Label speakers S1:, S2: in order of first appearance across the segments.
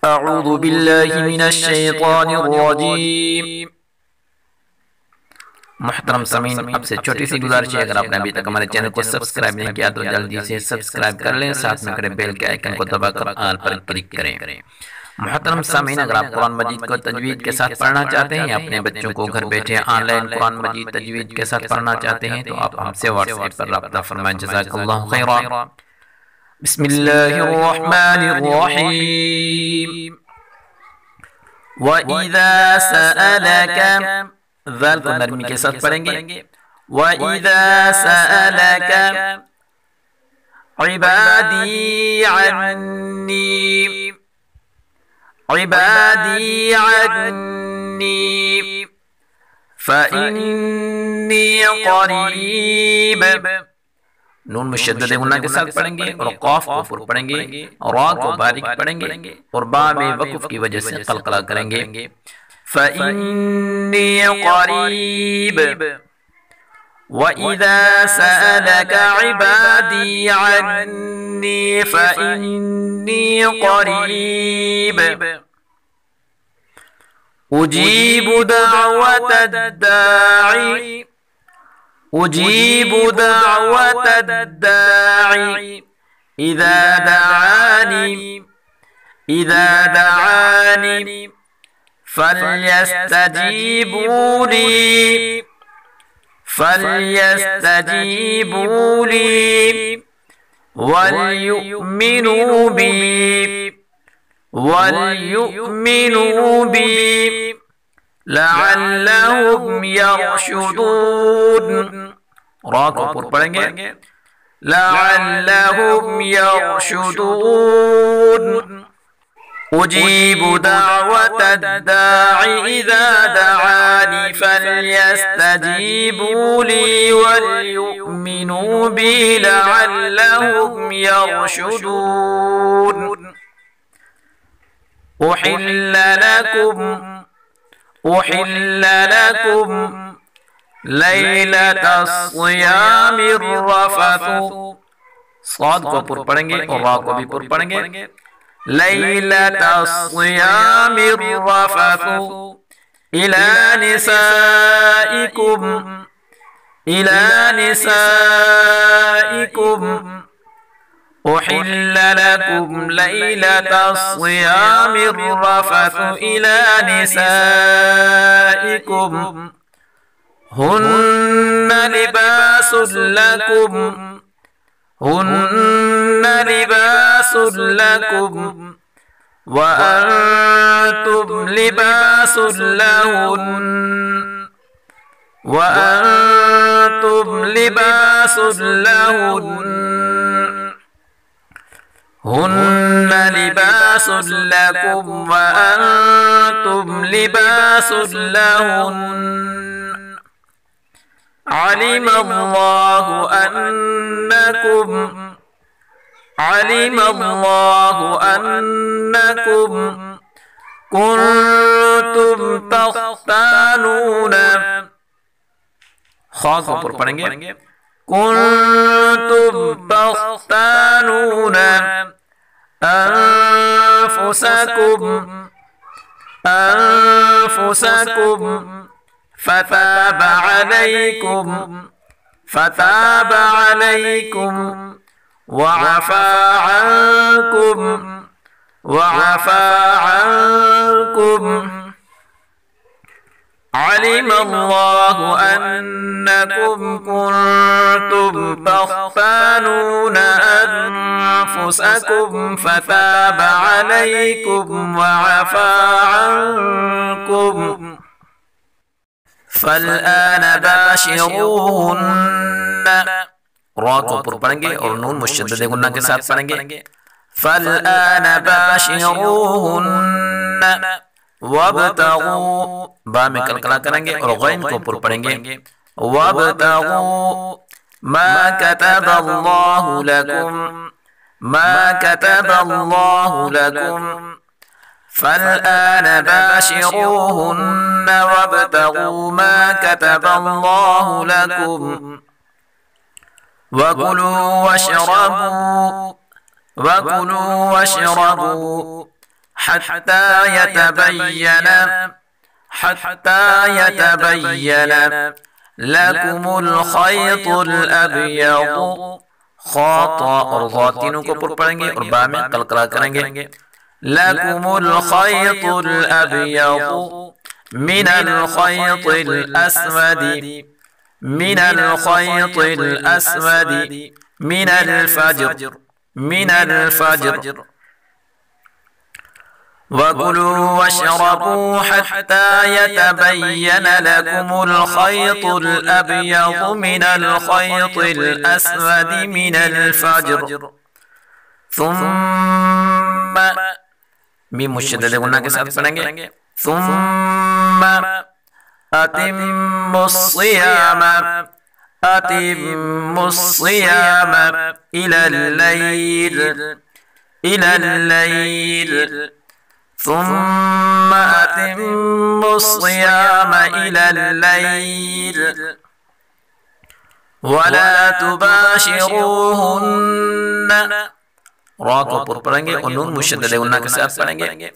S1: اعوذ باللہ من الشیطان الرجیم۔ محترم سامعین، اب سے چھوٹی سی گزارش ہے، اگر آپ نے ابھی تک ہمارے چینل کو سبسکرائب نہیں کیا تو جلدی سے سبسکرائب کر لیں، ساتھ میں کھڑے بیل کے آئیکن کو دبا کر آل پر کلک کریں۔ محترم سامعین، اگر آپ قرآن مجید کو تجوید کے ساتھ پڑھنا چاہتے ہیں یا اپنے بچوں کو گھر بیٹھے آن لائن قرآن مجید تجوید کے ساتھ پڑھنا چاہتے ہیں تو آپ ہم سے واٹس ایپ پر رابطہ فرمائیں۔ جزاک اللہ خیرا۔ بسم اللہ الرحمن الرحیم۔ وَإِذَا سَأَلَكَ، ذال کو نرمی کے ساتھ پڑھیں گے، وَإِذَا سَأَلَكَ عِبَادِي عَنِّي، عِبَادِي عَنِّي فَإِنِّي قَرِيبٌ، نون مشدد غنہ کے ساتھ پڑھیں گے اور قاف کو پر پڑھیں گے اور را کو باریک پڑھیں گے اور با میں وقف کی وجہ سے قلقلہ کریں گے۔ فَإِنِّي قَرِيبٌ وَإِذَا سَأَلَكَ عِبَادِي عَنِّي فَإِنِّي قَرِيبٌ أُجِيبُ دَعْوَةَ الدَّاعِ، أجيب دعوة الداعي إذا دعاني، إذا دعاني فليستجيبوا لي، فليستجيبوا لي وليؤمنوا بي، وليؤمنوا بي لعلهم يرشدون، را کو پر پڑھیں گے، لعلهم يرشدون۔ اجیب دعوت الداعی اذا دعانی فلیستجیبوا لی وليؤمنوا بی لعلهم يرشدون۔ أحل لكم ليلة الصيام الرفث، صاد کو پر پڑھیں گے اور را کو بھی پر پڑھیں گے، ليلة الصيام الرفث إلى نسائكم، إلى نسائكم أحل لكم ليلة الصيام الرفث إلى نسائكم هن لباس لكم، هن لباس لكم وأنتم لباس لهن، وأنتم لباس لهن، هن لباس لكم وأنتم لباس لهن، علم الله أنكم، علم الله أنكم كنتم تختانون، خا کو پر پڑھیں گے، كنتم تختانون أنفسكم، أنفسكم فتاب عليكم، فتاب عليكم وعفى عنكم، وعفى عنكم، علم الله أنكم كنتم تختانون أنفسكم فتاب عليكم وعفى عنكم، فالآن باشروهن، را کو پر پڑھیں گے اور نون مشدد غنہ کے ساتھ پڑھیں گے، فالآن باشروهن وابتغوا، با میں کلکلا کریں گے اور غین کو پر پڑھیں گے، وابتغوا ما كتب الله لكم، ما كتب الله لكم، فالآن باشروهن وابتغوا ما كتب الله لكم وكلوا واشربوا حتى يتبين لكم الخيط الأبيض خطا اور غاتینوں کو پر پڑھیں گے اور با میں قلقلہ کریں گے لكم الخيط الأبيض من الخيط الأسود من الخيط الأسود من الفجر وكلوا واشربوا حتى يتبين لكم الخيط الأبيض من الخيط الأسود من الفجر ثم میم مشدد غنہ کے ساتھ پڑھیں گے ثم أتموا الصيام إلى الليل ثم أتموا الصيام إلى الليل ولا تباشروهن را کو پر پڑھیں گے اور نون مشدد غنہ کے ساتھ پڑھیں گے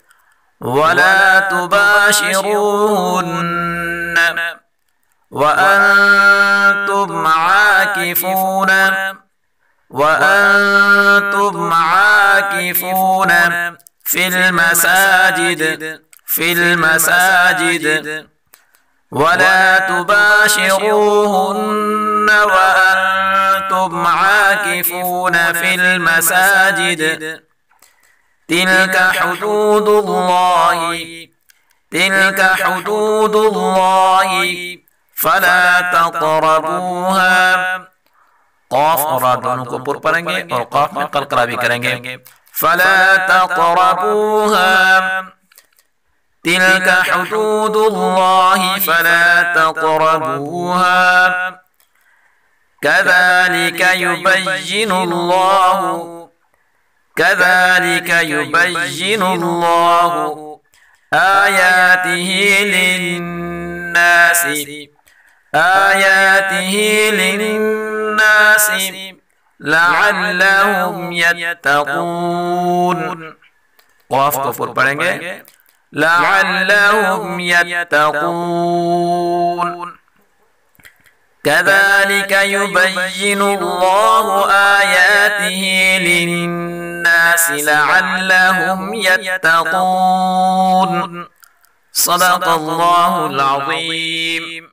S1: ولا تباشروهن وأنتم عاكفون في المساجد ولا تباشروهن وأنتم عاكفون في المساجد تلك حدود الله فلا تقربوها قاف اور را دونوں کو پر پڑھیں گے اور قاف میں قلقلہ بھی کریں گے فلا تقربوها تلك حدود الله فلا تقربوها كذلك يبين الله آياته للناس لعلهم يتقون قاف کو پر پڑھیں گے لعلهم يتقون كذلك يبين الله آياته للناس لعلهم يتقون صدق الله العظيم.